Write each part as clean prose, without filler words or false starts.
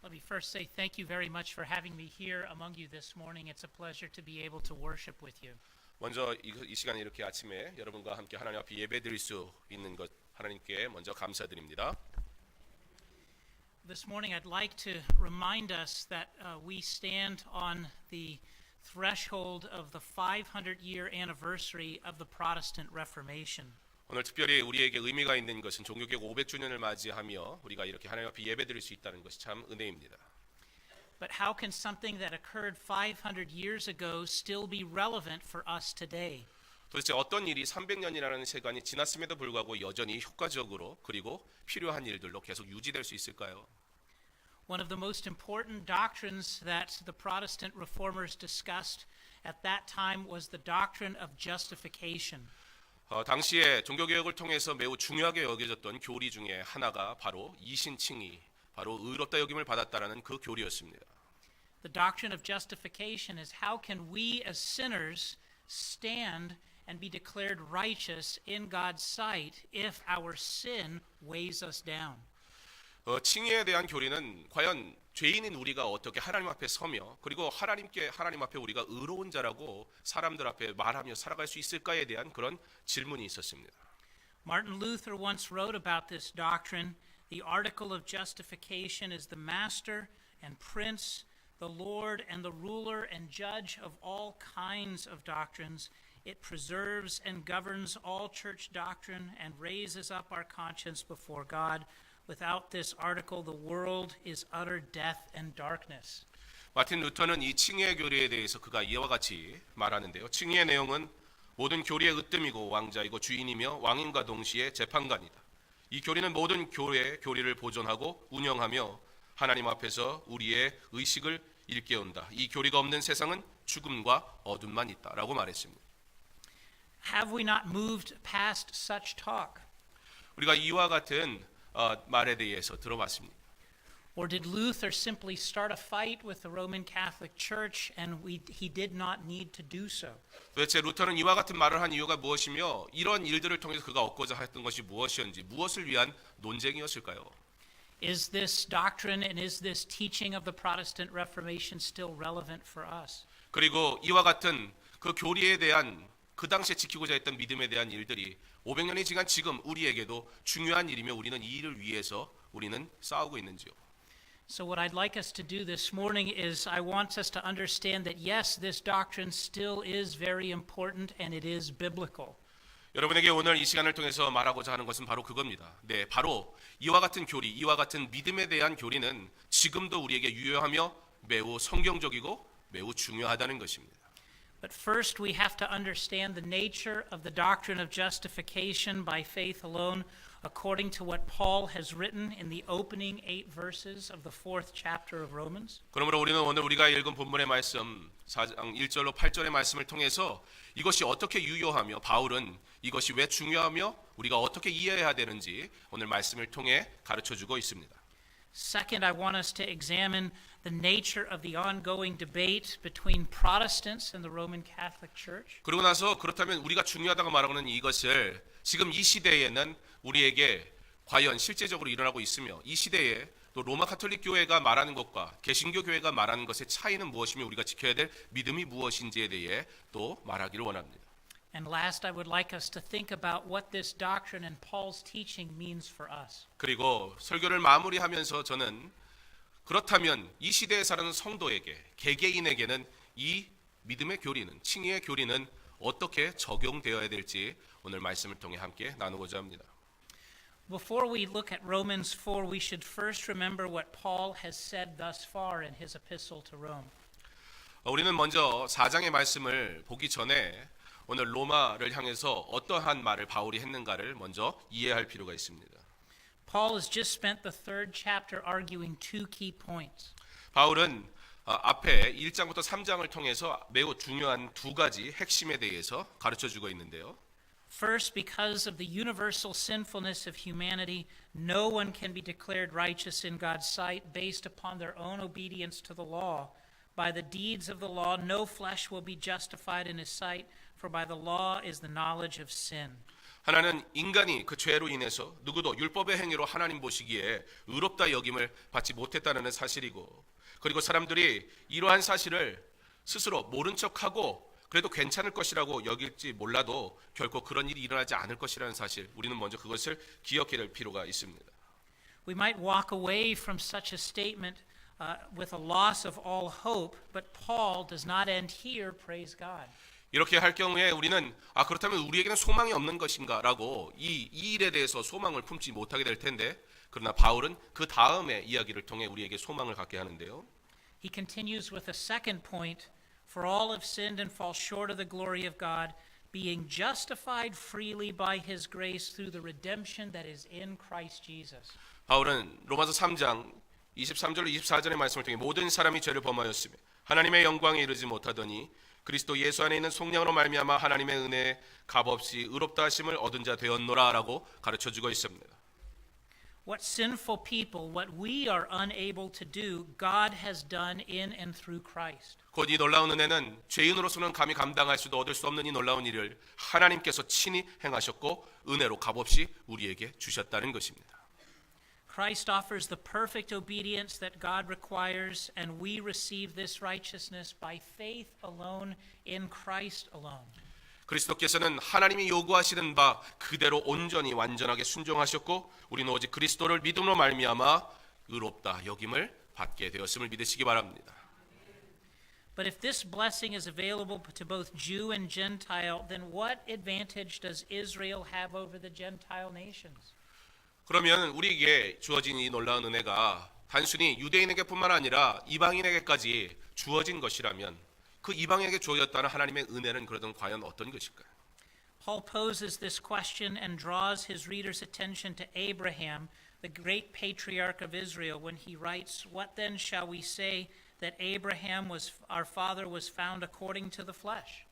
Let me first say thank you very much for having me here among you this morning. It's a pleasure to be able to worship with you. 먼저 이 시간에 이렇게 아침에 여러분과 함께 하나님 앞에 예배드릴 수 있는 것 하나님께 먼저 감사드립니다. This morning I'd like to remind us that we stand on the threshold of the 500-year anniversary of the Protestant Reformation. 오늘 특별히 우리에게 의미가 있는 것은 종교개혁 500주년을 맞이하며 우리가 이렇게 하나님 앞에 예배드릴 수 있다는 것이 참 은혜입니다. But how can something that occurred 500 years ago still be relevant for us today? 도대체 어떤 일이 300년이라는 시간이 지났음에도 불구하고 여전히 효과적으로 그리고 필요한 일들로 계속 유지될 수 있을까요? One of the most important doctrines that the Protestant reformers discussed at that time was the doctrine of justification. 당시에 종교개혁을 통해서 매우 중요하게 여겨졌던 교리 중에 하나가 바로 이신칭의, 바로 의롭다 여김을 받았다라는 그 교리였습니다. The doctrine of justification is how can we as sinners stand and be declared righteous in God's sight if our sin weighs us down. 칭의에 대한 교리는 과연 죄인인 우리가 어떻게 하나님 앞에 서며 그리고 하나님 앞에 우리가 의로운 자라고 사람들 앞에 말하며 살아갈 수 있을까에 대한 그런 질문이 있었습니다. Martin Luther once wrote about this doctrine. The article of justification is the master and prince, the lord and the ruler and judge of all kinds of doctrines. It preserves and governs all church doctrine and raises up our conscience before God. Without this article, the world is utter death and darkness. 마틴 루터는 이 칭의의 교리에 대해서 그가 이와 같이 말하는데요. 칭의의 내용은 모든 교리의 으뜸이고 왕자이고 주인이며 왕인과 동시에 재판관이다. 이 교리는 모든 교리를 보존하고 운영하며 하나님 앞에서 우리의 의식을 일깨운다. 이 교리가 없는 세상은 죽음과 어둠만 있다라고 말했습니다. Have we not moved past such talk? 우리가 이와 같은 말에 대해서 들어봤습니다. Or did Luther simply start a fight with the Roman Catholic Church and he did not need to do so? 도대체 루터는 이와 같은 말을 한 이유가 무엇이며 이런 일들을 통해서 그가 얻고자 했던 것이 무엇이었는지 무엇을 위한 논쟁이었을까요? Is this doctrine and is this teaching of the Protestant Reformation still relevant for us? 그리고 이와 같은 그 교리에 대한 그 당시에 지키고자 했던 믿음에 대한 일들이 500년이 지난 지금 우리에게도 중요한 일이며 우리는 이 일을 위해서 우리는 싸우고 있는지요? So what I'd like us to do this morning is I want us to understand that yes, this doctrine still is very important and it is biblical. 여러분에게 오늘 이 시간을 통해서 말하고자 하는 것은 바로 그겁니다. 네, 바로 이와 같은 교리, 이와 같은 믿음에 대한 교리는 지금도 우리에게 유효하며 매우 성경적이고 매우 중요하다는 것입니다. But first we have to understand the nature of the doctrine of justification by faith alone according to what Paul has written in the opening 8 verses of the 4th chapter of Romans. 그러므로 우리는 오늘 우리가 읽은 본문의 말씀 4장 1절로 8절의 말씀을 통해서 이것이 어떻게 유효하며 바울은 이것이 왜 중요하며 우리가 어떻게 이해해야 되는지 오늘 말씀을 통해 가르쳐주고 있습니다. Second, I want us to examine the nature of the ongoing debate between Protestants and the Roman Catholic Church. 그러고 나서 그렇다면 우리가 중요하다고 말하는 이것을 지금 이 시대에는 우리에게 과연 실제적으로 일어나고 있으며 이 시대에 또 로마 가톨릭 교회가 말하는 것과 개신교 교회가 말하는 것의 차이는 무엇이며 우리가 지켜야 될 믿음이 무엇인지에 대해 또 말하기를 원합니다. And last, I would like us to think about what this doctrine and Paul's teaching means for us. 그리고 설교를 마무리하면서 저는 그렇다면 이 시대에 사는 성도에게, 개개인에게는 이 믿음의 교리는, 칭의의 교리는 어떻게 적용되어야 될지 오늘 말씀을 통해 함께 나누고자 합니다. Before we look at Romans 4, we should first remember what Paul has said thus far in his epistle to Rome. 우리는 먼저 4장의 말씀을 보기 전에 오늘 로마를 향해서 어떠한 말을 바울이 했는가를 먼저 이해할 필요가 있습니다. Paul has just spent the 3rd chapter arguing 2 key points. 바울은 앞에 1장부터 3장을 통해서 매우 중요한 2가지 핵심에 대해서 가르쳐주고 있는데요. First, because of the universal sinfulness of humanity, no one can be declared righteous in God's sight based upon their own obedience to the law. By the deeds of the law, no flesh will be justified in his sight, for by the law is the knowledge of sin. 하나는 인간이 그 죄로 인해서 누구도 율법의 행위로 하나님 보시기에 의롭다 여김을 받지 못했다는 사실이고, 그리고 사람들이 이러한 사실을 스스로 모른 척하고 그래도 괜찮을 것이라고 여길지 몰라도 결코 그런 일이 일어나지 않을 것이라는 사실, 우리는 먼저 그것을 기억해야 될 필요가 있습니다. We might walk away from such a statement with a loss of all hope, but Paul does not end here, praise God. 이렇게 할 경우에 우리는 그렇다면 우리에게는 소망이 없는 것인가 라고 이 일에 대해서 소망을 품지 못하게 될 텐데, 그러나 바울은 그 다음의 이야기를 통해 우리에게 소망을 갖게 하는데요. He continues with a second point, for all have sinned and fall short of the glory of God, being justified freely by his grace through the redemption that is in Christ Jesus. 바울은 로마서 3장 23절로 24절의 말씀을 통해 모든 사람이 죄를 범하였으며 하나님의 영광에 이르지 못하더니 그리스도 예수 안에 있는 속량으로 말미암아 하나님의 은혜에 값없이 의롭다 하심을 얻은 자 되었노라라고 가르쳐주고 있습니다. What sinful people, what we are unable to do, God has done in and through Christ. 곧 이 놀라운 은혜는 죄인으로서는 감히 감당할 수도 얻을 수 없는 이 놀라운 일을 하나님께서 친히 행하셨고 은혜로 값없이 우리에게 주셨다는 것입니다. Christ offers the perfect obedience that God requires, and we receive this righteousness by faith alone in Christ alone. 그리스도께서는 하나님이 요구하시는 바 그대로 온전히 완전하게 순종하셨고 우리는 오직 그리스도를 믿음으로 말미암아 의롭다 여김을 받게 되었음을 믿으시기 바랍니다. But if this blessing is available to both Jew and Gentile, then what advantage does Israel have over the Gentile nations? 그러면 우리에게 주어진 이 놀라운 은혜가 단순히 유대인에게뿐만 아니라 이방인에게까지 주어진 것이라면 그 이방인에게 주어졌다는 하나님의 은혜는 그러던 과연 어떤 것일까요? Paul poses this question and draws his readers' attention to Abraham, the great patriarch of Israel, when he writes, "What then shall we say that Abraham was our father was found according to the flesh?"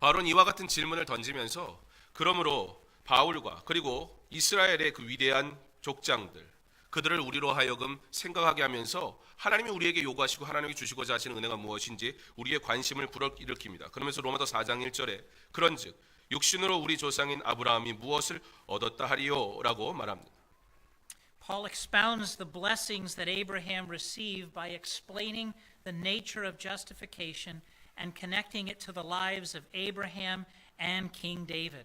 바울은 이와 같은 질문을 던지면서 그러므로 바울과 그리고 이스라엘의 그 위대한 족장들 그들을 우리로 하여금 생각하게 하면서 하나님이 우리에게 요구하시고 하나님이 주시고자 하시는 은혜가 무엇인지 우리의 관심을 불어일으킵니다. 그러면서 로마서 4장 1절에 그런즉 육신으로 우리 조상인 아브라함이 무엇을 얻었다 하리요? 라고 말합니다. Paul expounds the blessings that Abraham received by explaining the nature of justification and connecting it to the lives of Abraham and King David.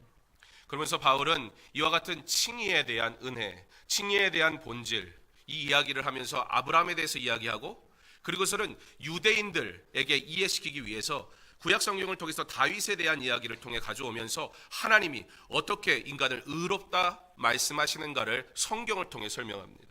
그러면서 바울은 이와 같은 칭의에 대한 은혜, 칭의에 대한 본질, 이 이야기를 하면서 아브라함에 대해서 이야기하고 그리고서는 유대인들에게 이해시키기 위해서 구약 성경을 통해서 다윗에 대한 이야기를 통해 가져오면서 하나님이 어떻게 인간을 의롭다 말씀하시는가를 성경을 통해 설명합니다.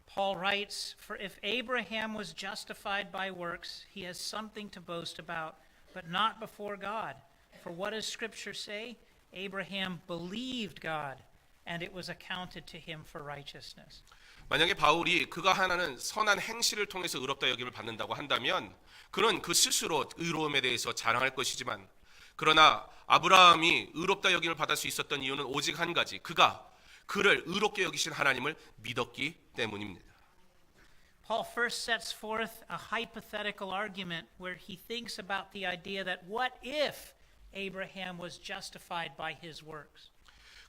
Paul writes, "For if Abraham was justified by works, he has something to boast about, but not before God. For what does Scripture say? Abraham believed God, and it was accounted to him for righteousness." 만약에 바울이 그가 하나는 선한 행실을 통해서 의롭다 여김을 받는다고 한다면 그는 그 스스로 의로움에 대해서 자랑할 것이지만 그러나 아브라함이 의롭다 여김을 받을 수 있었던 이유는 오직 한 가지, 그가 그를 의롭게 여기신 하나님을 믿었기 때문입니다. Paul first sets forth a hypothetical argument where he thinks about the idea that what if Abraham was justified by his works?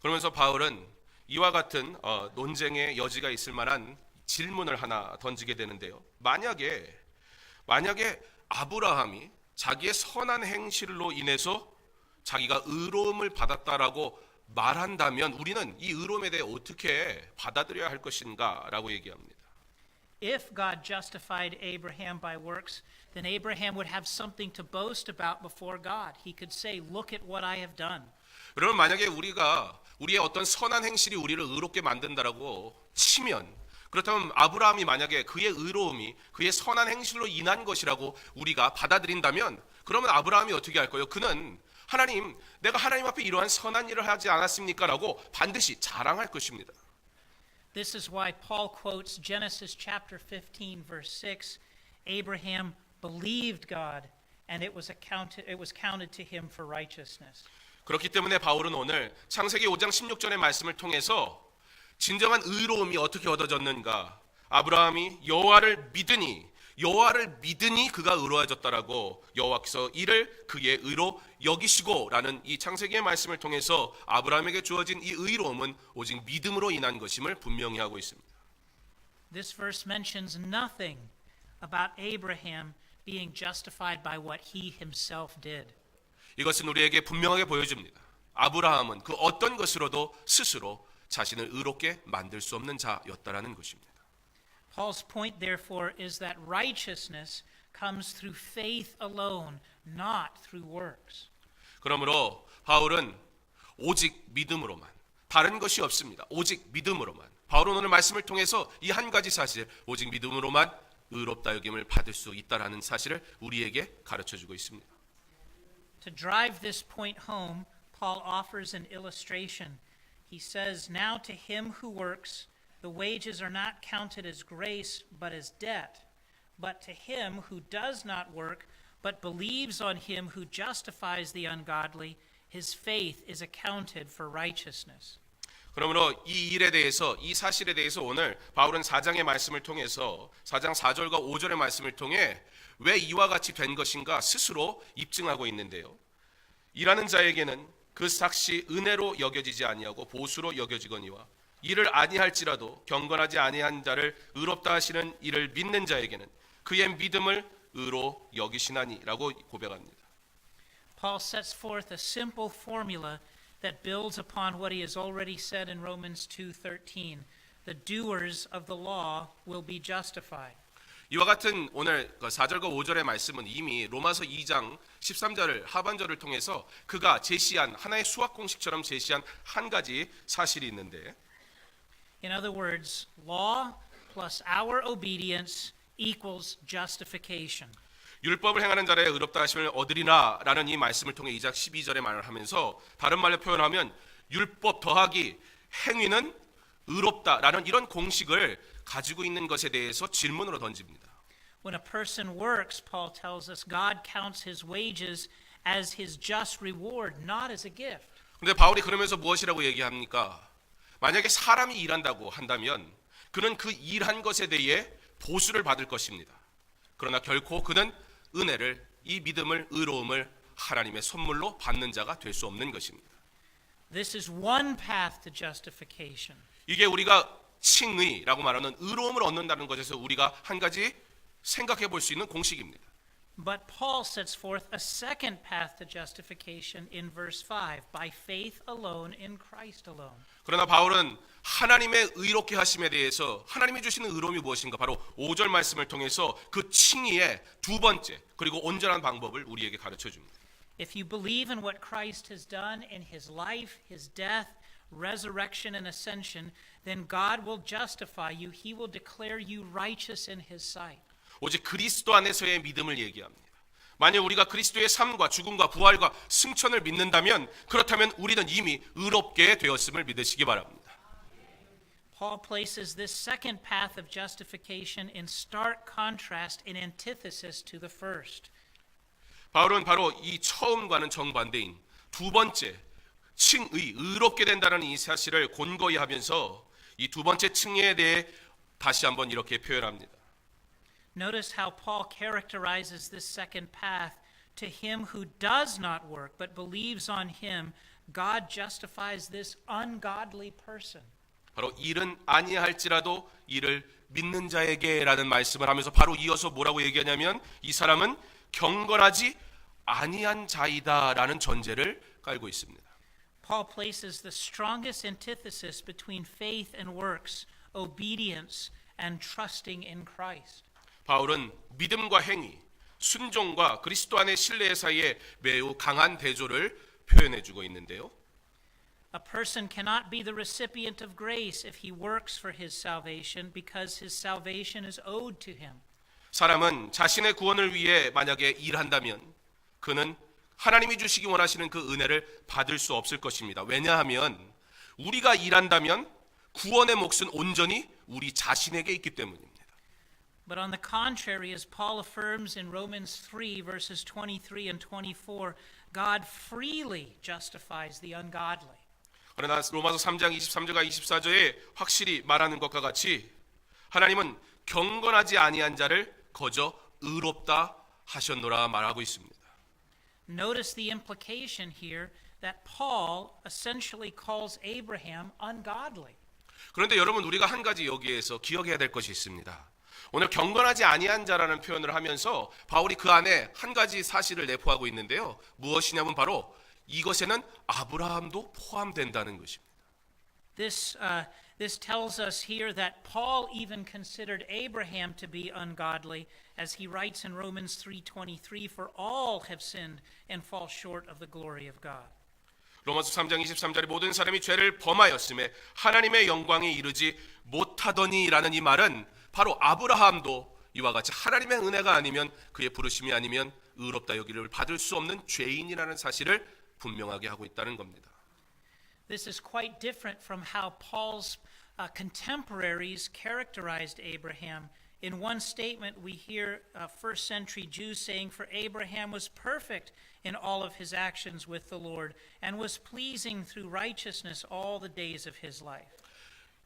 그러면서 바울은 이와 같은 논쟁의 여지가 있을 만한 질문을 하나 던지게 되는데요. 만약에 아브라함이 자기의 선한 행실로 인해서 자기가 의로움을 받았다라고 말한다면 우리는 이 의로움에 대해 어떻게 받아들여야 할 것인가라고 얘기합니다. If God justified Abraham by works, then Abraham would have something to boast about before God. He could say, "Look at what I have done." 그러면 만약에 우리가 우리의 어떤 선한 행실이 우리를 의롭게 만든다라고 치면 그렇다면 아브라함이 만약에 그의 의로움이 그의 선한 행실로 인한 것이라고 우리가 받아들인다면 그러면 아브라함이 어떻게 할 거예요? 그는 하나님, 내가 하나님 앞에 이러한 선한 일을 하지 않았습니까? 라고 반드시 자랑할 것입니다. This is why Paul quotes Genesis chapter 15 verse 6, "Abraham believed God, and it was counted to him for righteousness." 그렇기 때문에 바울은 오늘 창세기 5장 16절의 말씀을 통해서 진정한 의로움이 어떻게 얻어졌는가, 아브라함이 여호와를 믿으니 여호와를 믿으니 그가 의로워졌다라고 여호와께서 이를 그의 의로 여기시고라는 이 창세기의 말씀을 통해서 아브라함에게 주어진 이 의로움은 오직 믿음으로 인한 것임을 분명히 하고 있습니다. This verse mentions nothing about Abraham being justified by what he himself did. 이것은 우리에게 분명하게 보여줍니다. 아브라함은 그 어떤 것으로도 스스로 자신을 의롭게 만들 수 없는 자였다라는 것입니다. Paul's point, therefore, is that righteousness comes through faith alone, not through works. 그러므로 바울은 오직 믿음으로만, 다른 것이 없습니다. 오직 믿음으로만. 바울은 오늘 말씀을 통해서 이 한 가지 사실, 오직 믿음으로만 의롭다 여김을 받을 수 있다라는 사실을 우리에게 가르쳐주고 있습니다. To drive this point home, Paul offers an illustration. He says, "Now to him who works, the wages are not counted as grace, but as debt. But to him who does not work, but believes on him who justifies the ungodly, his faith is accounted for righteousness." 그러므로 이 일에 대해서, 이 사실에 대해서 오늘 바울은 4장의 말씀을 통해서 4장 4절과 5절의 말씀을 통해 왜 이와 같이 된 것인가 스스로 입증하고 있는데요. 일하는 자에게는 그 삭시 은혜로 여겨지지 아니하고 보수로 여겨지거니와 이를 아니할지라도 경건하지 아니한 자를 의롭다 하시는 이를 믿는 자에게는 그의 믿음을 의로 여기시나니라고 고백합니다. Paul sets forth a simple formula that builds upon what he has already said in Romans 2:13. The doers of the law will be justified. 이와 같은 오늘 4절과 5절의 말씀은 이미 로마서 2장 13절을 하반절을 통해서 그가 제시한 하나의 수학 공식처럼 제시한 한 가지 사실이 있는데, In other words, law plus our obedience equals justification. 율법을 행하는 자의 의롭다 하심을 얻으리라라는 이 말씀을 통해 2장 12절에 말을 하면서 다른 말로 표현하면 율법 더하기 행위는 의롭다라는 이런 공식을 가지고 있는 것에 대해서 질문으로 던집니다. When a person works, Paul tells us, God counts his wages as his just reward, not as a gift. 근데 바울이 그러면서 무엇이라고 얘기합니까? 만약에 사람이 일한다고 한다면 그는 그 일한 것에 대해 보수를 받을 것입니다. 그러나 결코 그는 은혜를, 이 믿음을, 의로움을 하나님의 선물로 받는 자가 될 수 없는 것입니다. This is one path to justification. 이게 우리가 칭의라고 말하는 의로움을 얻는다는 것에서 우리가 한 가지 생각해 볼 수 있는 공식입니다. But Paul sets forth a second path to justification in verse 5, by faith alone in Christ alone. 그러나 바울은 하나님의 의롭게 하심에 대해서 하나님이 주시는 의로움이 무엇인가 바로 5절 말씀을 통해서 그 칭의의 두 번째 그리고 온전한 방법을 우리에게 가르쳐 줍니다. If you believe in what Christ has done in his life, his death, resurrection and ascension, then God will justify you. He will declare you righteous in his sight. 오직 그리스도 안에서의 믿음을 얘기합니다. 만약 우리가 그리스도의 삶과 죽음과 부활과 승천을 믿는다면 그렇다면 우리는 이미 의롭게 되었음을 믿으시기 바랍니다. Paul places this second path of justification in stark contrast, in antithesis to the first. 바울은 바로 이 처음과는 정반대인 두 번째 칭의, 의롭게 된다는 이 사실을 곤고히 하면서 이 두 번째 칭의에 대해 다시 한번 이렇게 표현합니다. Notice how Paul characterizes this second path. To him who does not work but believes on him, God justifies this ungodly person. 바로 일은 아니할지라도 이를 믿는 자에게라는 말씀을 하면서 바로 이어서 뭐라고 얘기하냐면 이 사람은 경건하지 아니한 자이다라는 전제를 깔고 있습니다. Paul places the strongest antithesis between faith and works, obedience and trusting in Christ. 바울은 믿음과 행위, 순종과 그리스도 안의 신뢰 사이에 매우 강한 대조를 표현해 주고 있는데요. A person cannot be the recipient of grace if he works for his salvation because his salvation is owed to him. 사람은 자신의 구원을 위해 만약에 일한다면 그는 하나님이 주시기 원하시는 그 은혜를 받을 수 없을 것입니다. 왜냐하면 우리가 일한다면 구원의 몫은 온전히 우리 자신에게 있기 때문입니다. But on the contrary, as Paul affirms in Romans 3, verses 23 and 24, God freely justifies the ungodly. 그러나 로마서 3장 23절과 24절에 확실히 말하는 것과 같이 하나님은 경건하지 아니한 자를 거저 의롭다 하셨노라 말하고 있습니다. Notice the implication here that Paul essentially calls Abraham ungodly. 그런데 여러분 우리가 한 가지 여기에서 기억해야 될 것이 있습니다. 오늘 경건하지 아니한 자라는 표현을 하면서 바울이 그 안에 한 가지 사실을 내포하고 있는데요. 무엇이냐면 바로 이것에는 아브라함도 포함된다는 것입니다. This tells us here that Paul even considered Abraham to be ungodly, as he writes in Romans 3:23, "For all have sinned and fall short of the glory of God." 로마서 3장 23절에 모든 사람이 죄를 범하였음에 하나님의 영광에 이르지 못하더니라는 이 말은 바로 아브라함도 이와 같이 하나님의 은혜가 아니면 그의 부르심이 아니면 의롭다 여기를 받을 수 없는 죄인이라는 사실을 분명하게 하고 있다는 겁니다. This is quite different from how Paul's contemporaries characterized Abraham. In one statement, we hear first century Jews saying, "For Abraham was perfect in all of his actions with the Lord and was pleasing through righteousness all the days of his life."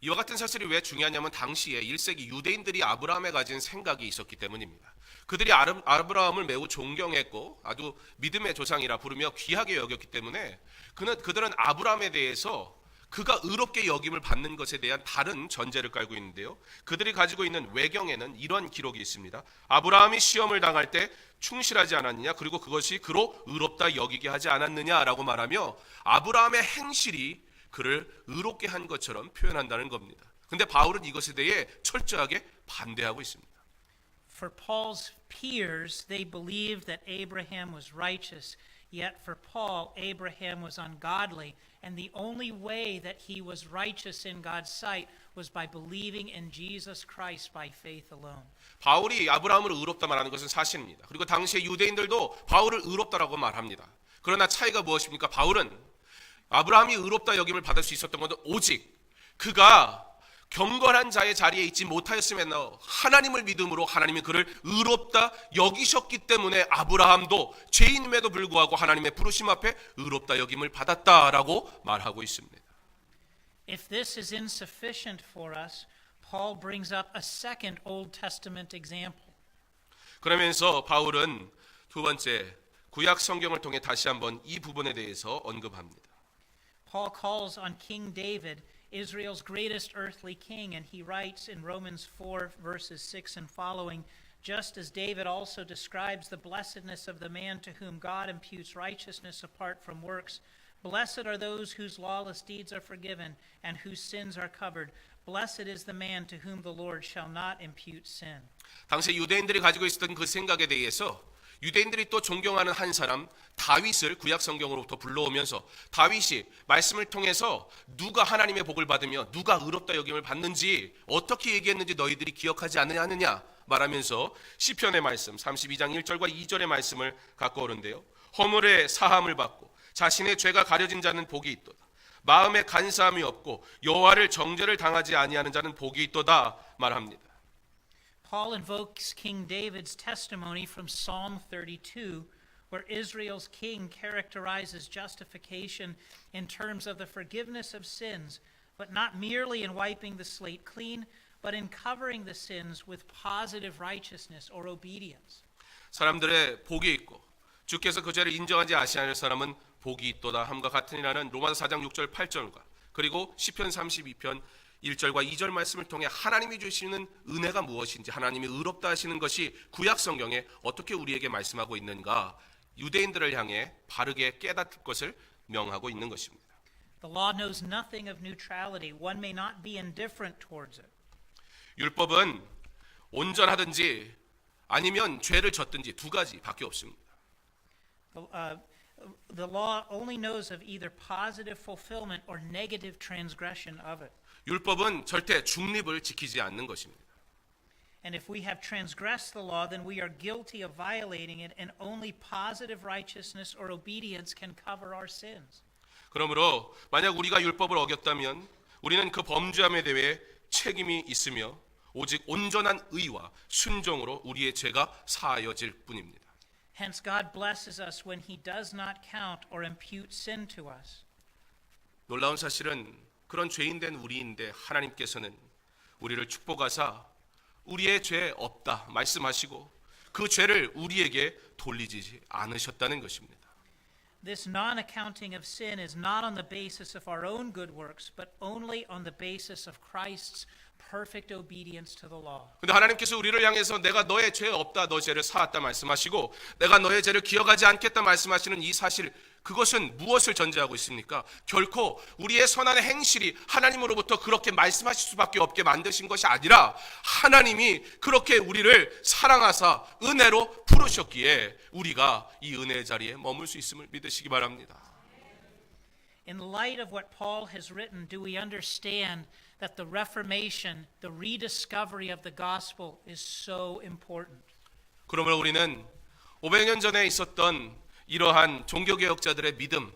이와 같은 사실이 왜 중요하냐면 당시에 1세기 유대인들이 아브라함에 가진 생각이 있었기 때문입니다. 그들이 아브라함을 매우 존경했고 아주 믿음의 조상이라 부르며 귀하게 여겼기 때문에 그들은 아브라함에 대해서 그가 의롭게 여김을 받는 것에 대한 다른 전제를 깔고 있는데요. 그들이 가지고 있는 외경에는 이런 기록이 있습니다. 아브라함이 시험을 당할 때 충실하지 않았느냐, 그리고 그것이 그로 의롭다 여기게 하지 않았느냐라고 말하며 아브라함의 행실이 그를 의롭게 한 것처럼 표현한다는 겁니다. 근데 바울은 이것에 대해 철저하게 반대하고 있습니다. For Paul's peers, they believed that Abraham was righteous, yet for Paul, Abraham was ungodly, and the only way that he was righteous in God's sight was by believing in Jesus Christ by faith alone. 바울이 아브라함을 의롭다 말하는 것은 사실입니다. 그리고 당시의 유대인들도 바울을 의롭다라고 말합니다. 그러나 차이가 무엇입니까? 바울은 아브라함이 의롭다 여김을 받을 수 있었던 것은 오직 그가 경건한 자의 자리에 있지 못하였음에도 하나님을 믿음으로 하나님이 그를 의롭다 여기셨기 때문에 아브라함도 죄인임에도 불구하고 하나님의 부르심 앞에 의롭다 여김을 받았다라고 말하고 있습니다. If this is insufficient for us, Paul brings up a second Old Testament example. 그러면서 바울은 두 번째 구약 성경을 통해 다시 한번 이 부분에 대해서 언급합니다. Paul calls on King David, Israel's greatest earthly king, and he writes in Romans 4 verses 6 and following, "Just as David also describes the blessedness of the man to whom God imputes righteousness apart from works, blessed are those whose lawless deeds are forgiven and whose sins are covered. Blessed is the man to whom the Lord shall not impute sin." 당시 유대인들이 가지고 있었던 그 생각에 대해서 유대인들이 또 존경하는 한 사람 다윗을 구약 성경으로부터 불러오면서 다윗이 말씀을 통해서 누가 하나님의 복을 받으며 누가 의롭다 여김을 받는지 어떻게 얘기했는지 너희들이 기억하지 않느냐 말하면서 시편의 말씀 32장 1절과 2절의 말씀을 갖고 오는데요. 허물의 사함을 받고 자신의 죄가 가려진 자는 복이 있도다. 마음에 간사함이 없고 여호와를 정죄를 당하지 아니하는 자는 복이 있도다 말합니다. Paul invokes King David's testimony from Psalm 32, where Israel's king characterizes justification in terms of the forgiveness of sins, but not merely in wiping the slate clean, but in covering the sins with positive righteousness or obedience. 사람들의 복이 있고 주께서 그 죄를 인정하지 아시하는 사람은 복이 있도다 함과 같으니라는 로마서 4장 6절 8절과 그리고 시편 32편 1절과 2절 말씀을 통해 하나님이 주시는 은혜가 무엇인지 하나님이 의롭다 하시는 것이 구약 성경에 어떻게 우리에게 말씀하고 있는가 유대인들을 향해 바르게 깨닫을 것을 명하고 있는 것입니다. The law knows nothing of neutrality. One may not be indifferent towards it. 율법은 온전하든지 아니면 죄를 졌든지 두 가지밖에 없습니다. The law only knows of either positive fulfillment or negative transgression of it. 율법은 절대 중립을 지키지 않는 것입니다. And if we have transgressed the law, then we are guilty of violating it, and only positive righteousness or obedience can cover our sins. 그러므로 만약 우리가 율법을 어겼다면 우리는 그 범죄함에 대해 책임이 있으며 오직 온전한 의와 순종으로 우리의 죄가 사하여질 뿐입니다. Hence God blesses us when he does not count or impute sin to us. 놀라운 사실은 그런 죄인된 우리인데 하나님께서는 우리를 축복하사 우리의 죄 없다 말씀하시고 그 죄를 우리에게 돌리지 않으셨다는 것입니다. This non-accounting of sin is not on the basis of our own good works, but only on the basis of Christ's perfect obedience to the law. 근데 하나님께서 우리를 향해서 내가 너의 죄 없다, 너 죄를 사았다 말씀하시고 내가 너의 죄를 기억하지 않겠다 말씀하시는 이 사실, 그것은 무엇을 전제하고 있습니까? 결코 우리의 선한 행실이 하나님으로부터 그렇게 말씀하실 수밖에 없게 만드신 것이 아니라 하나님이 그렇게 우리를 사랑하사 은혜로 부르셨기에 우리가 이 은혜의 자리에 머물 수 있음을 믿으시기 바랍니다. In light of what Paul has written, do we understand that the Reformation, the rediscovery of the gospel is so important? 그러므로 우리는 500년 전에 있었던 이러한 종교개혁자들의 믿음,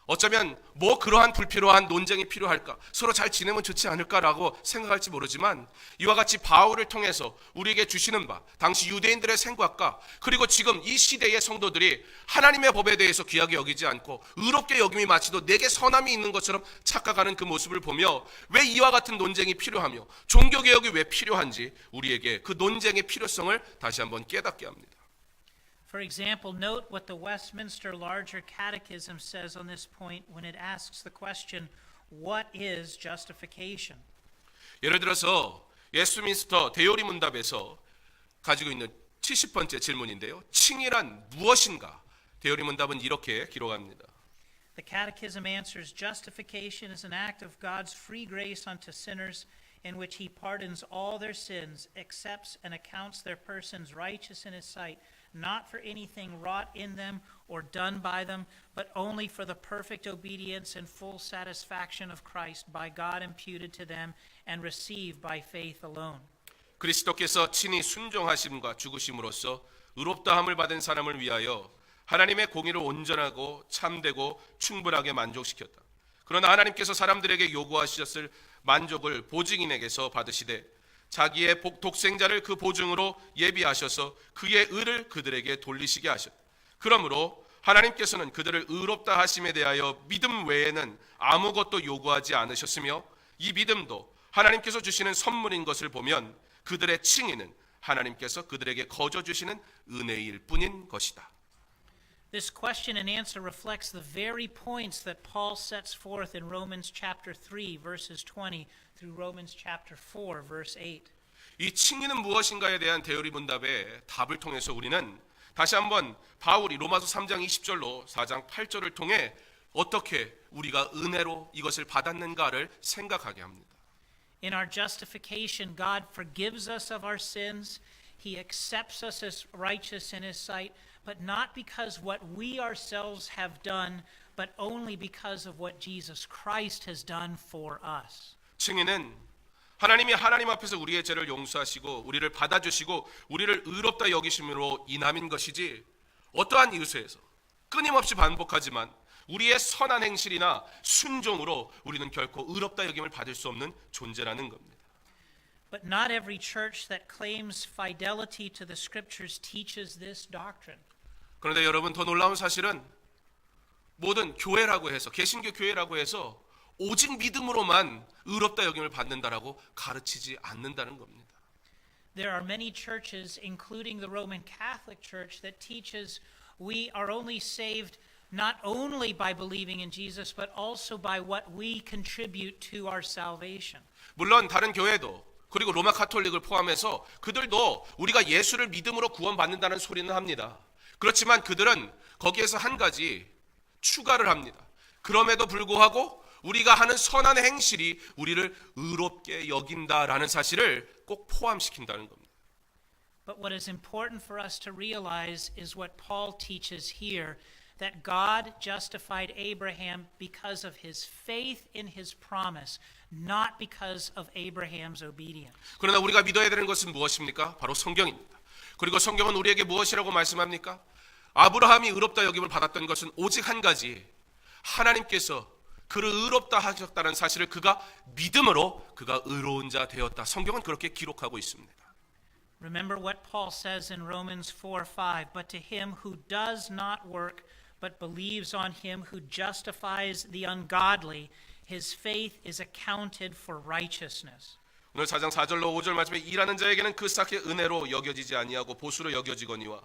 어쩌면 뭐 그러한 불필요한 논쟁이 필요할까, 서로 잘 지내면 좋지 않을까라고 생각할지 모르지만 이와 같이 바울을 통해서 우리에게 주시는 바, 당시 유대인들의 생각과 그리고 지금 이 시대의 성도들이 하나님의 법에 대해서 귀하게 여기지 않고 의롭게 여김이 마치도 내게 선함이 있는 것처럼 착각하는 그 모습을 보며 왜 이와 같은 논쟁이 필요하며 종교개혁이 왜 필요한지 우리에게 그 논쟁의 필요성을 다시 한번 깨닫게 합니다. For example, note what the Westminster Larger Catechism says on this point when it asks the question, what is justification? 예를 들어서 웨스트민스터 대요리 문답에서 가지고 있는 70번째 질문인데요. 칭의란 무엇인가? 대요리 문답은 이렇게 기록합니다. The Catechism answers, justification is an act of God's free grace unto sinners in which he pardons all their sins, accepts and accounts their persons righteous in his sight, not for anything wrought in them or done by them, but only for the perfect obedience and full satisfaction of Christ by God imputed to them and received by faith alone. 그리스도께서 친히 순종하심과 죽으심으로써 의롭다함을 받은 사람을 위하여 하나님의 공의를 온전하고 참되고 충분하게 만족시켰다. 그러나 하나님께서 사람들에게 요구하셨을 만족을 보증인에게서 받으시되 자기의 독생자를 그 보증으로 예비하셔서 그의 의를 그들에게 돌리시게 하셨다. 그러므로 하나님께서는 그들을 의롭다 하심에 대하여 믿음 외에는 아무것도 요구하지 않으셨으며 이 믿음도 하나님께서 주시는 선물인 것을 보면 그들의 칭의는 하나님께서 그들에게 거저 주시는 은혜일 뿐인 것이다. This question and answer reflects the very points that Paul sets forth in Romans chapter 3 verses 20 through Romans chapter 4 verse 8. 이 칭의는 무엇인가에 대한 대요리 문답의 답을 통해서 우리는 다시 한번 바울이 로마서 3장 20절로 4장 8절을 통해 어떻게 우리가 은혜로 이것을 받았는가를 생각하게 합니다. In our justification, God forgives us of our sins. He accepts us as righteous in his sight, but not because what we ourselves have done, but only because of what Jesus Christ has done for us. 칭의는 하나님이 하나님 앞에서 우리의 죄를 용서하시고 우리를 받아주시고 우리를 의롭다 여기심으로 인함인 것이지 어떠한 이유에서 끊임없이 반복하지만 우리의 선한 행실이나 순종으로 우리는 결코 의롭다 여김을 받을 수 없는 존재라는 겁니다. But not every church that claims fidelity to the scriptures teaches this doctrine. 그런데 여러분 더 놀라운 사실은 모든 교회라고 해서 개신교 교회라고 해서 오직 믿음으로만 의롭다 여김을 받는다라고 가르치지 않는다는 겁니다. There are many churches, including the Roman Catholic Church, that teaches we are only saved not only by believing in Jesus, but also by what we contribute to our salvation. 물론 다른 교회도 그리고 로마 가톨릭을 포함해서 그들도 우리가 예수를 믿음으로 구원받는다는 소리는 합니다. 그렇지만 그들은 거기에서 한 가지 추가를 합니다. 그럼에도 불구하고 우리가 하는 선한 행실이 우리를 의롭게 여긴다라는 사실을 꼭 포함시킨다는 겁니다. But what is important for us to realize is what Paul teaches here, that God justified Abraham because of his faith in his promise, not because of Abraham's obedience. 그러나 우리가 믿어야 되는 것은 무엇입니까? 바로 성경입니다. 그리고 성경은 우리에게 무엇이라고 말씀합니까? 아브라함이 의롭다 여김을 받았던 것은 오직 한 가지, 하나님께서 그를 의롭다 하셨다는 사실을 그가 믿음으로 그가 의로운 자 되었다. 성경은 그렇게 기록하고 있습니다. Remember what Paul says in Romans 4:5, but to him who does not work but believes on him who justifies the ungodly, his faith is accounted for righteousness. 오늘 4장 4절로 5절 말씀에 일하는 자에게는 그 삭이 은혜로 여겨지지 아니하고 보수로 여겨지거니와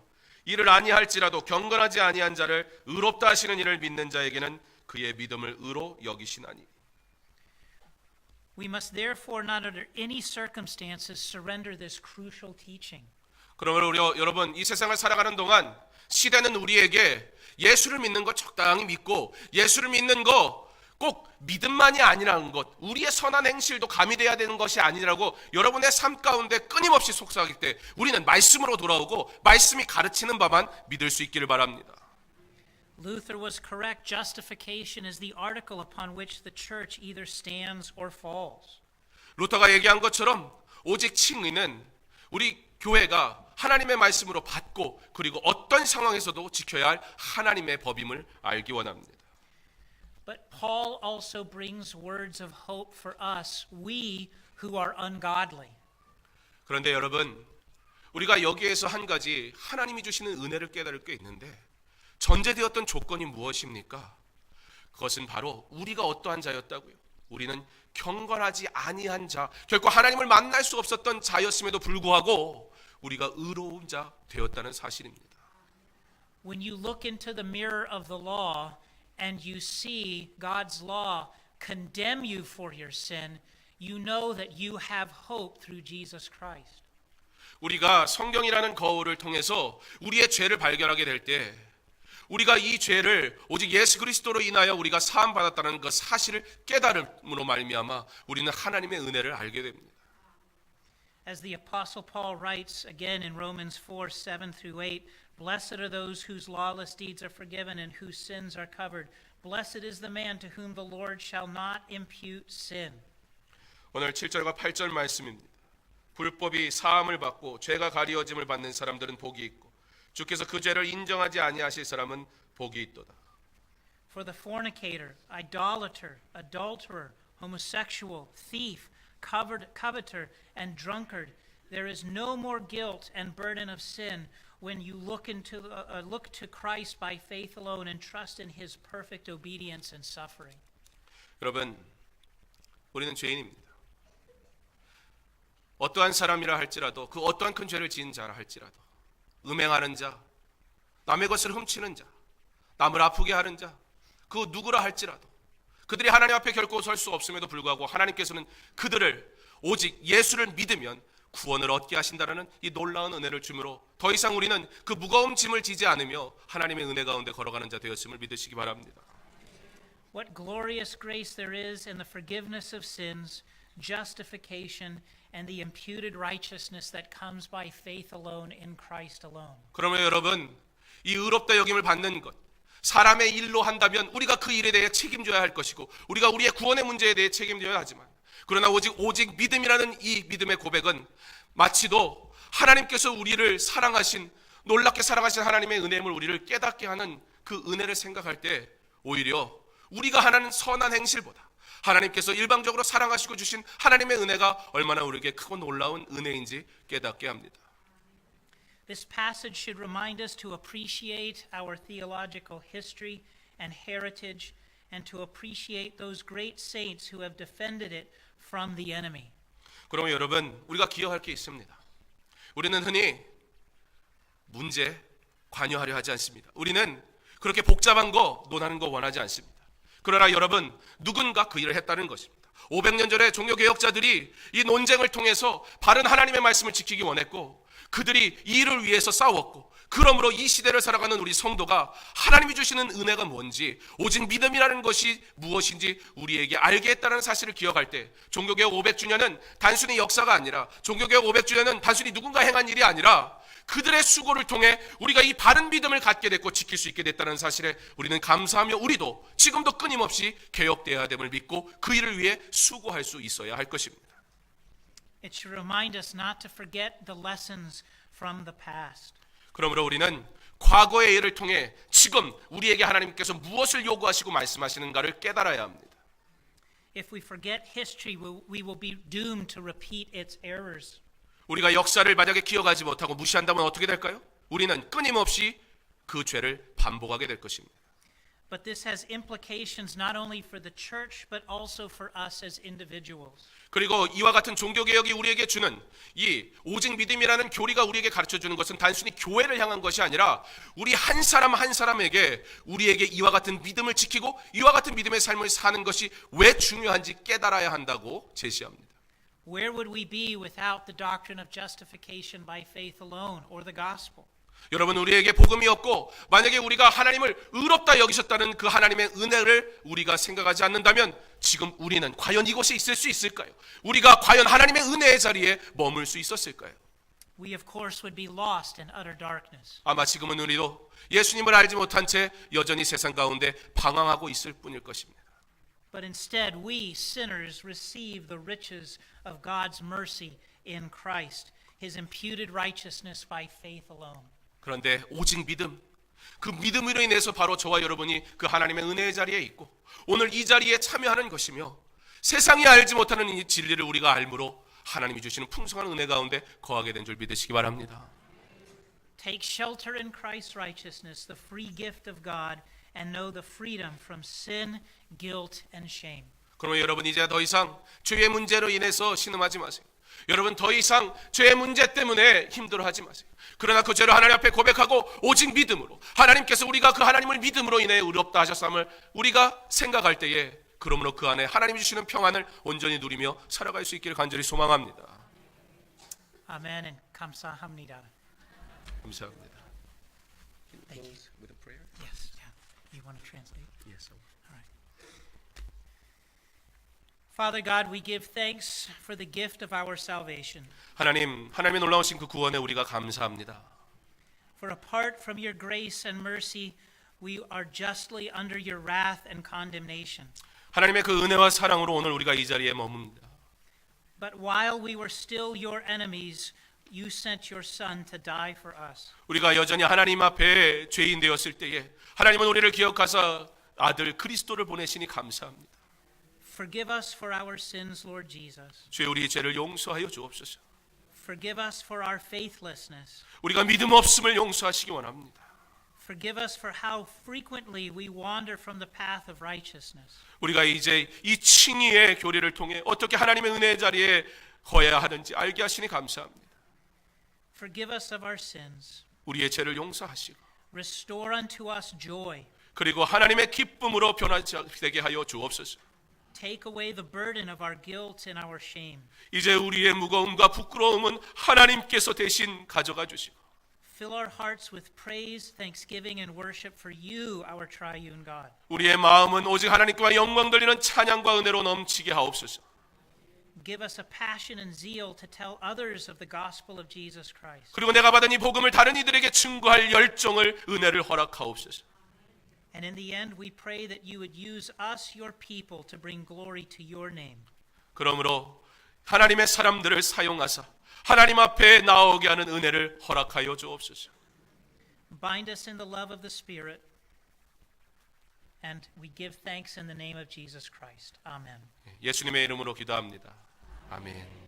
이를 아니할지라도 경건하지 아니한 자를 의롭다 하시는 이를 믿는 자에게는 그의 믿음을 의로 여기시나니. We must therefore not under any circumstances surrender this crucial teaching. 그러므로 우리 여러분, 이 세상을 살아가는 동안 시대는 우리에게 예수를 믿는 것 적당히 믿고 예수를 믿는 거 꼭 믿음만이 아니라는 것, 우리의 선한 행실도 가미돼야 되는 것이 아니라고 여러분의 삶 가운데 끊임없이 속삭일 때 우리는 말씀으로 돌아오고 말씀이 가르치는 바만 믿을 수 있기를 바랍니다. Luther was correct. Justification is the article upon which the church either stands or falls. 루터가 얘기한 것처럼 오직 칭의는 우리 교회가 하나님의 말씀으로 받고 그리고 어떤 상황에서도 지켜야 할 하나님의 법임을 알기 원합니다. But Paul also brings words of hope for us, we who are ungodly. 그런데 여러분, 우리가 여기에서 한 가지 하나님이 주시는 은혜를 깨달을 게 있는데 전제되었던 조건이 무엇입니까? 그것은 바로 우리가 어떠한 자였다고요. 우리는 경건하지 아니한 자, 결코 하나님을 만날 수 없었던 자였음에도 불구하고 우리가 의로운 자 되었다는 사실입니다. When you look into the mirror of the law and you see God's law condemn you for your sin, you know that you have hope through Jesus Christ. 우리가 성경이라는 거울을 통해서 우리의 죄를 발견하게 될 때 우리가 이 죄를 오직 예수 그리스도로 인하여 우리가 사함 받았다는 그 사실을 깨달음으로 말미암아 우리는 하나님의 은혜를 알게 됩니다. As the Apostle Paul writes again in Romans 4:7 through 8, blessed are those whose lawless deeds are forgiven and whose sins are covered. Blessed is the man to whom the Lord shall not impute sin. 오늘 7절과 8절 말씀입니다. 불법이 사함을 받고 죄가 가리워짐을 받는 사람들은 복이 있고 주께서 그 죄를 인정하지 아니하실 사람은 복이 있도다. For the fornicator, idolater, adulterer, homosexual, thief, coveter, and drunkard, there is no more guilt and burden of sin when you look to Christ by faith alone and trust in his perfect obedience and suffering. 여러분, 우리는 죄인입니다. 어떠한 사람이라 할지라도 그 어떠한 큰 죄를 지은 자라 할지라도 음행하는 자, 남의 것을 훔치는 자, 남을 아프게 하는 자, 그 누구라 할지라도 그들이 하나님 앞에 결코 설 수 없음에도 불구하고 하나님께서는 그들을 오직 예수를 믿으면 구원을 얻게 하신다는 이 놀라운 은혜를 주므로 더 이상 우리는 그 무거운 짐을 지지 않으며 하나님의 은혜 가운데 걸어가는 자 되었음을 믿으시기 바랍니다. What glorious grace there is in the forgiveness of sins, justification, and the imputed righteousness that comes by faith alone in Christ alone. 그러면 여러분, 이 의롭다 여김을 받는 것, 사람의 일로 한다면 우리가 그 일에 대해 책임져야 할 것이고 우리가 우리의 구원의 문제에 대해 책임져야 하지만 그러나 오직 믿음이라는 이 믿음의 고백은 마치도 하나님께서 우리를 사랑하신, 놀랍게 사랑하신 하나님의 은혜임을 우리를 깨닫게 하는 그 은혜를 생각할 때 오히려 우리가 하는 선한 행실보다 하나님께서 일방적으로 사랑하시고 주신 하나님의 은혜가 얼마나 우리에게 크고 놀라운 은혜인지 깨닫게 합니다. This passage should remind us to appreciate our theological history and heritage and to appreciate those great saints who have defended it from the enemy. 그러면 여러분, 우리가 기억할 게 있습니다. 우리는 흔히 문제 관여하려 하지 않습니다. 우리는 그렇게 복잡한 거 논하는 거 원하지 않습니다. 그러나 여러분, 누군가 그 일을 했다는 것입니다. 500년 전에 종교개혁자들이 이 논쟁을 통해서 바른 하나님의 말씀을 지키기 원했고 그들이 이 일을 위해서 싸웠고 그러므로 이 시대를 살아가는 우리 성도가 하나님이 주시는 은혜가 뭔지 오직 믿음이라는 것이 무엇인지 우리에게 알게 했다는 사실을 기억할 때 종교개혁 500주년은 단순히 역사가 아니라 종교개혁 500주년은 단순히 누군가 행한 일이 아니라 그들의 수고를 통해 우리가 이 바른 믿음을 갖게 됐고 지킬 수 있게 됐다는 사실에 우리는 감사하며 우리도 지금도 끊임없이 개혁되어야 됨을 믿고 그 일을 위해 수고할 수 있어야 할 것입니다. It should remind us not to forget the lessons from the past. 그러므로 우리는 과거의 일을 통해 지금 우리에게 하나님께서 무엇을 요구하시고 말씀하시는가를 깨달아야 합니다. If we forget history, we will be doomed to repeat its errors. 우리가 역사를 만약에 기억하지 못하고 무시한다면 어떻게 될까요? 우리는 끊임없이 그 죄를 반복하게 될 것입니다. but this has implications not only for the church but also for us as individuals. 그리고 이와 같은 종교개혁이 우리에게 주는 이 오직 믿음이라는 교리가 우리에게 가르쳐주는 것은 단순히 교회를 향한 것이 아니라 우리 한 사람 한 사람에게 우리에게 이와 같은 믿음을 지키고 이와 같은 믿음의 삶을 사는 것이 왜 중요한지 깨달아야 한다고 제시합니다. Where would we be without the doctrine of justification by faith alone or the gospel? 여러분, 우리에게 복음이 없고 만약에 우리가 하나님을 의롭다 여기셨다는 그 하나님의 은혜를 우리가 생각하지 않는다면 지금 우리는 과연 이곳에 있을 수 있을까요? 우리가 과연 하나님의 은혜의 자리에 머물 수 있었을까요? We of course would be lost in utter darkness. 아마 지금은 우리도 예수님을 알지 못한 채 여전히 세상 가운데 방황하고 있을 뿐일 것입니다. But instead we sinners receive the riches of God's mercy in Christ, his imputed righteousness by faith alone. 그런데 오직 믿음, 그 믿음으로 인해서 바로 저와 여러분이 그 하나님의 은혜의 자리에 있고 오늘 이 자리에 참여하는 것이며 세상이 알지 못하는 이 진리를 우리가 알므로 하나님이 주시는 풍성한 은혜 가운데 거하게 된 줄 믿으시기 바랍니다. Take shelter in Christ's righteousness, the free gift of God, and know the freedom from sin, guilt, and shame. 그러면 여러분 이제 더 이상 죄의 문제로 인해서 신음하지 마세요. 여러분 더 이상 죄의 문제 때문에 힘들어하지 마세요. 그러나 그 죄를 하나님 앞에 고백하고 오직 믿음으로 하나님께서 우리가 그 하나님을 믿음으로 인해 의롭다 하셨음을 우리가 생각할 때에 그러므로 그 안에 하나님이 주시는 평안을 온전히 누리며 살아갈 수 있기를 간절히 소망합니다. 아멘 and 감사합니다. 감사합니다. Thank you. With a prayer? Yes, yeah. You want to translate? Yes. All right. Father God, we give thanks for the gift of our salvation. 하나님의 놀라우신 그 구원에 우리가 감사합니다. For apart from your grace and mercy, we are justly under your wrath and condemnation. 하나님의 그 은혜와 사랑으로 오늘 우리가 이 자리에 머뭅니다. But while we were still your enemies, you sent your son to die for us. 우리가 여전히 하나님 앞에 죄인 되었을 때에 하나님은 우리를 기억하사 아들 그리스도를 보내시니 감사합니다. Forgive us for our sins, Lord Jesus. 주여 우리 죄를 용서하여 주옵소서. Forgive us for our faithlessness. 우리가 믿음 없음을 용서하시기 원합니다. Forgive us for how frequently we wander from the path of righteousness. 우리가 이제 이 칭의의 교리를 통해 어떻게 하나님의 은혜의 자리에 거해야 하는지 알게 하시니 감사합니다. Forgive us of our sins. 우리의 죄를 용서하시고 Restore unto us joy. 그리고 하나님의 기쁨으로 변화되게 하여 주옵소서. Take away the burden of our guilt and our shame. 이제 우리의 무거움과 부끄러움은 하나님께서 대신 가져가 주시고 Fill our hearts with praise, thanksgiving, and worship for you, our triune God. 우리의 마음은 오직 하나님께만 영광 돌리는 찬양과 은혜로 넘치게 하옵소서. Give us a passion and zeal to tell others of the gospel of Jesus Christ. 그리고 내가 받은 이 복음을 다른 이들에게 증거할 열정을 은혜를 허락하옵소서. And in the end, we pray that you would use us, your people, to bring glory to your name. 그러므로 하나님의 사람들을 사용하사 하나님 앞에 나오게 하는 은혜를 허락하여 주옵소서. Bind us in the love of the Spirit, and we give thanks in the name of Jesus Christ. Amen. 예수님의 이름으로 기도합니다. 아멘.